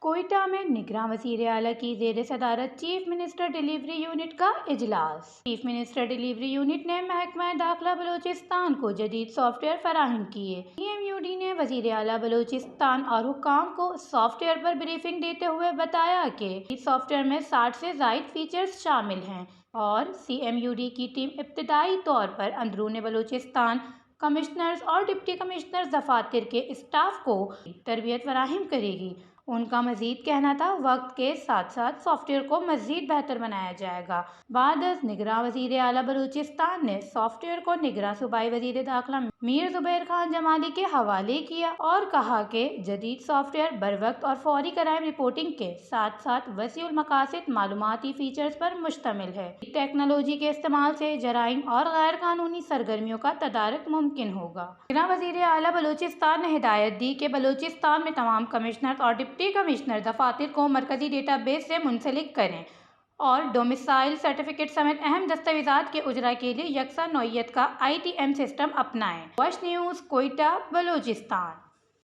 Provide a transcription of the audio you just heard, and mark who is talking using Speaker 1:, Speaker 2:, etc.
Speaker 1: کوئٹہ میں نگراں وزیر اعلیٰ کی زیر صدارت چیف منسٹر ڈیلیوری یونٹ کا اجلاس۔ چیف منسٹر ڈیلیوری یونٹ نے محکمہ داخلہ بلوچستان کو جدید سافٹ ویئر فراہم کیے۔ سی ایم یو ڈی نے وزیر اعلیٰ بلوچستان اور حکام کو سافٹ ویئر پر بریفنگ دیتے ہوئے بتایا کہ جدید سافٹ ویئر میں 60 سے زائد فیچرز شامل ہیں اور سی ایم یو ڈی کی ٹیم ابتدائی طور پر اندرون بلوچستان کمشنرز اور ڈپٹی کمشنرز دفاتر کے اسٹاف کو تربیت فراہم کرے گی۔ ان کا مزید کہنا تھا، وقت کے ساتھ ساتھ سافٹ ویئر کو مزید بہتر بنایا جائے گا۔ بعد از نگراں وزیر اعلیٰ بلوچستان نے سافٹ ویئر کو نگراں صوبائی وزیر داخلہ میر زبیر خان جمالی کے حوالے کیا اور کہا کہ جدید سافٹ ویئر بروقت اور فوری کرائم رپورٹنگ کے ساتھ ساتھ وسیع المقاصد معلوماتی فیچرز پر مشتمل ہے۔ ٹیکنالوجی کے استعمال سے جرائم اور غیر قانونی سرگرمیوں کا تدارک ممکن ہوگا۔ نگراں وزیر اعلیٰ بلوچستان نے ہدایت دی کہ بلوچستان میں تمام کمشنر اور ڈپٹی کمشنر دفاتر کو مرکزی ڈیٹا بیس سے منسلک کریں اور ڈومیسائل سرٹیفکیٹ سمیت اہم دستاویزات کے اجرا کے لیے یکساں نوعیت کا ITM سسٹم اپنائیں۔ وش نیوز، کوئٹہ، بلوچستان۔